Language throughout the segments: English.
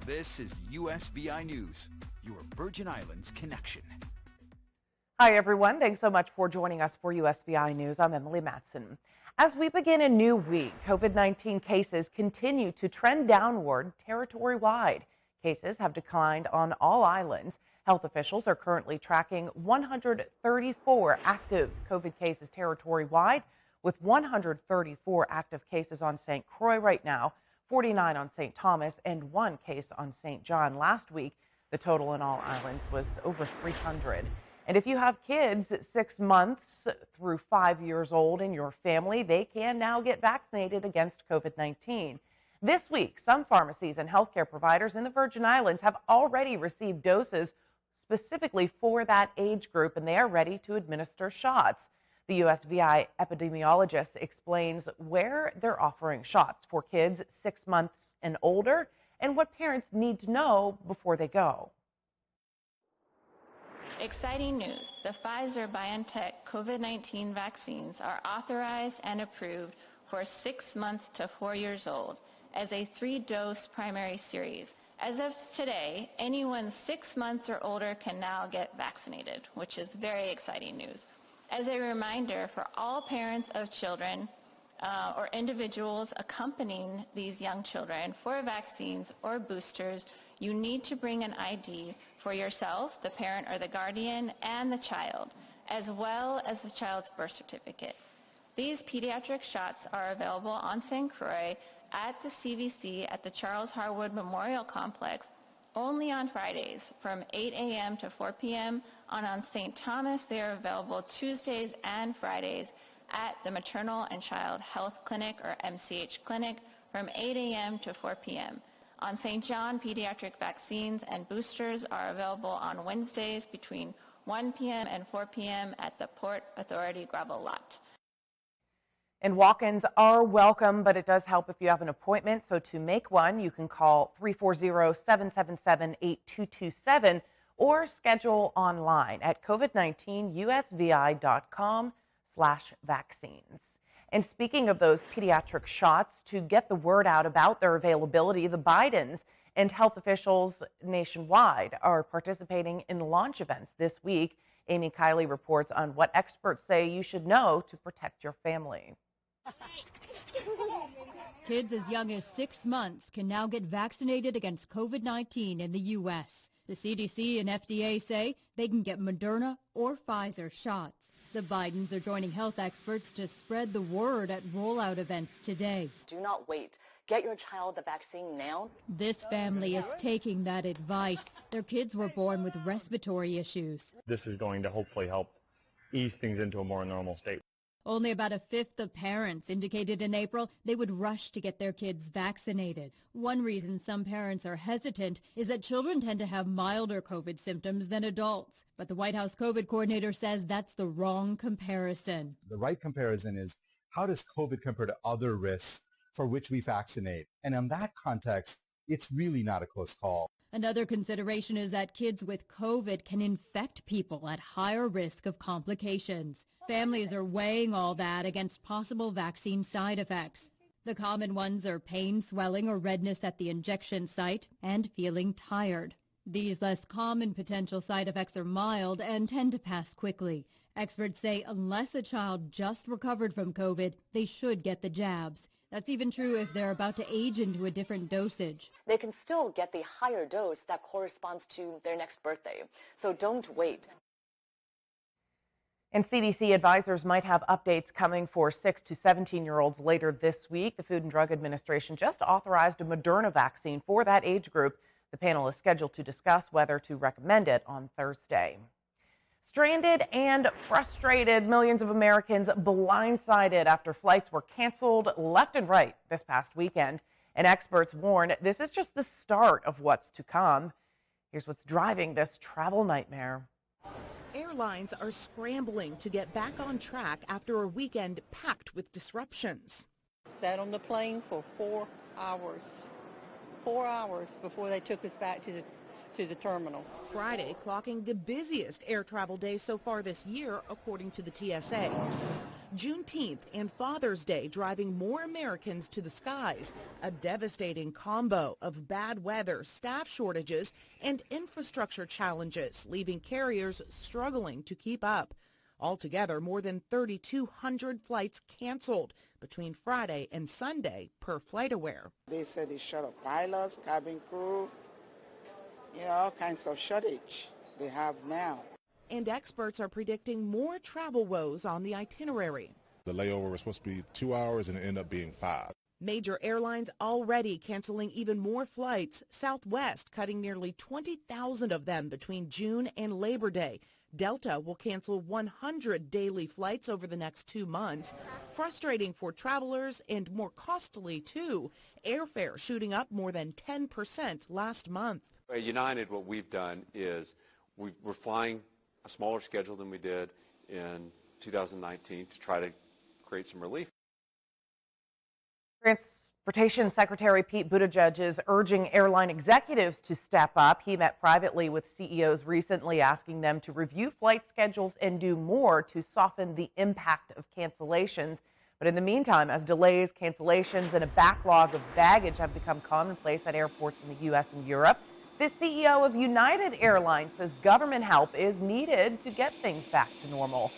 This is USVI News, your Virgin Islands connection. Hi, everyone. Thanks so much for joining us for USVI News. I'm Emily Matson. As we begin a new week, COVID-19 cases continue to trend downward territory-wide. Cases have declined on all islands. Health officials are currently tracking 134 active COVID cases territory-wide, with 134 active cases on St. Croix right now, 49 on St. Thomas, and 1 case on St. John. Last week, the total in all islands was over 300. And if you have kids 6 months through 5 years old in your family, they can now get vaccinated against COVID-19. This week, some pharmacies and healthcare providers in the Virgin Islands have already received doses specifically for that age group, and they are ready to administer shots. The USVI epidemiologist explains where they're offering shots for kids 6 months and older and what parents need to know before they go. Exciting news. The Pfizer-BioNTech COVID-19 vaccines are authorized and approved for 6 months to 4 years old as a 3-dose primary series. As of today, anyone 6 months or older can now get vaccinated, which is very exciting news. As a reminder for all parents of children or individuals accompanying these young children for vaccines or boosters, you need to bring an ID for yourself, the parent or the guardian, and the child, as well as the child's birth certificate. These pediatric shots are available on St. Croix at the CVC at the Charles Harwood Memorial Complex only on Fridays from 8 a.m. to 4 p.m. On St. Thomas, they are available Tuesdays and Fridays at the Maternal and Child Health Clinic, or MCH Clinic, from 8 a.m. to 4 p.m. On St. John, pediatric vaccines and boosters are available on Wednesdays between 1 p.m. and 4 p.m. at the Port Authority Gravel Lot. And walk-ins are welcome, but it does help if you have an appointment. So to make one, you can call 340-777-8227 or schedule online at covid19usvi.com/vaccines. And speaking of those pediatric shots, to get the word out about their availability, the Bidens and health officials nationwide are participating in launch events this week. Amy Kiley reports on what experts say you should know to protect your family. Kids as young as 6 months can now get vaccinated against COVID-19 in the U.S. The CDC and FDA say they can get Moderna or Pfizer shots. The Bidens are joining health experts to spread the word at rollout events today. Do not wait. Get your child the vaccine now. This family is taking that advice. Their kids were born with respiratory issues. This is going to hopefully help ease things into a more normal state. Only about a fifth of parents indicated in April they would rush to get their kids vaccinated. One reason some parents are hesitant is that children tend to have milder COVID symptoms than adults. But the White House COVID coordinator says that's the wrong comparison. The right comparison is, how does COVID compare to other risks for which we vaccinate? And in that context, it's really not a close call. Another consideration is that kids with COVID can infect people at higher risk of complications. Families are weighing all that against possible vaccine side effects. The common ones are pain, swelling, or redness at the injection site and feeling tired. These less common potential side effects are mild and tend to pass quickly. Experts say unless a child just recovered from COVID, they should get the jabs. That's even true if they're about to age into a different dosage. They can still get the higher dose that corresponds to their next birthday. So don't wait. And CDC advisors might have updates coming for 6 to 17-year-olds later this week. The Food and Drug Administration just authorized a Moderna vaccine for that age group. The panel is scheduled to discuss whether to recommend it on Thursday. Stranded and frustrated, millions of Americans blindsided after flights were canceled left and right this past weekend. And experts warn this is just the start of what's to come. Here's what's driving this travel nightmare. Airlines are scrambling to get back on track after a weekend packed with disruptions. Sat on the plane for 4 hours. 4 hours before they took us back to the terminal. Friday clocking the busiest air travel day so far this year, according to the TSA. Juneteenth and Father's Day driving more Americans to the skies, a devastating combo of bad weather, staff shortages, and infrastructure challenges, leaving carriers struggling to keep up. Altogether, more than 3,200 flights canceled between Friday and Sunday per FlightAware. They said they shut up pilots, cabin crew, all kinds of shortage they have now. And experts are predicting more travel woes on the itinerary. The layover was supposed to be 2 hours and it ended up being 5. Major airlines already canceling even more flights. Southwest cutting nearly 20,000 of them between June and Labor Day. Delta will cancel 100 daily flights over the next 2 months. Frustrating for travelers and more costly, too. Airfare shooting up more than 10% last month. At United, what we've done is we're flying a smaller schedule than we did in 2019 to try to create some relief. Transportation Secretary Pete Buttigieg is urging airline executives to step up. He met privately with CEOs recently, asking them to review flight schedules and do more to soften the impact of cancellations. But in the meantime, as delays, cancellations, and a backlog of baggage have become commonplace at airports in the U.S. and Europe, the CEO of United Airlines says government help is needed to get things back to normal.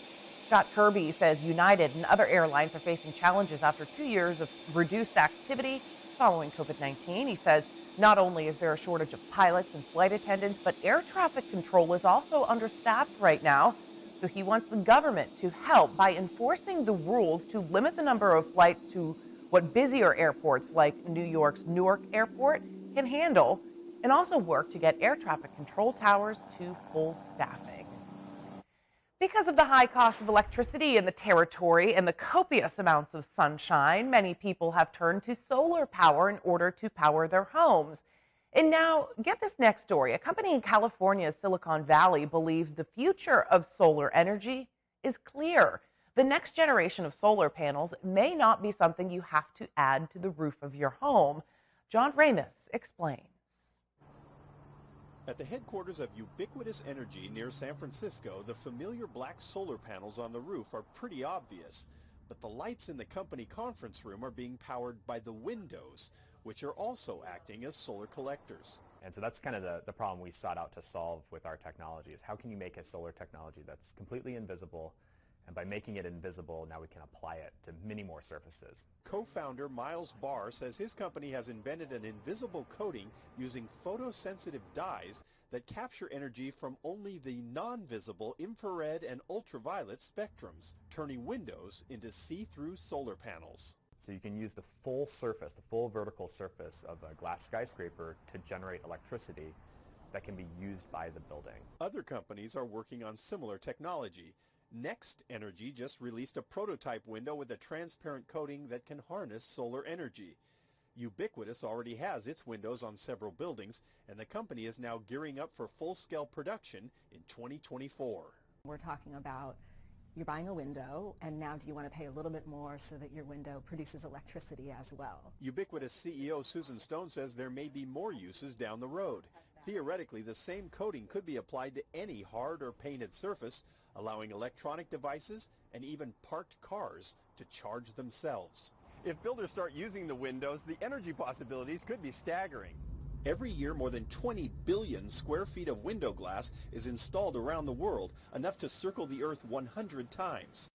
Scott Kirby says United and other airlines are facing challenges after 2 years of reduced activity following COVID-19. He says not only is there a shortage of pilots and flight attendants, but air traffic control is also understaffed right now. So he wants the government to help by enforcing the rules to limit the number of flights to what busier airports like New York's Newark Airport can handle, and also work to get air traffic control towers to full staffing. Because of the high cost of electricity in the territory and the copious amounts of sunshine, many people have turned to solar power in order to power their homes. And now, get this next story. A company in California's Silicon Valley believes the future of solar energy is clear. The next generation of solar panels may not be something you have to add to the roof of your home. John Ramis explains. At the headquarters of Ubiquitous Energy near San Francisco, the familiar black solar panels on the roof are pretty obvious. But the lights in the company conference room are being powered by the windows, which are also acting as solar collectors. And so that's kind of the problem we sought out to solve with our technology, is how can you make a solar technology that's completely invisible, and by making it invisible, now we can apply it to many more surfaces. Co-founder Miles Barr says his company has invented an invisible coating using photosensitive dyes that capture energy from only the non-visible infrared and ultraviolet spectrums, turning windows into see-through solar panels. So you can use the full surface, the full vertical surface of a glass skyscraper to generate electricity that can be used by the building. Other companies are working on similar technology. Next Energy just released a prototype window with a transparent coating that can harness solar energy. Ubiquitous already has its windows on several buildings, and the company is now gearing up for full-scale production in 2024. We're talking about you're buying a window, and now do you want to pay a little bit more so that your window produces electricity as well? Ubiquitous CEO Susan Stone says there may be more uses down the road. Theoretically, the same coating could be applied to any hard or painted surface, allowing electronic devices and even parked cars to charge themselves. If builders start using the windows, the energy possibilities could be staggering. Every year, more than 20 billion square feet of window glass is installed around the world, enough to circle the Earth 100 times.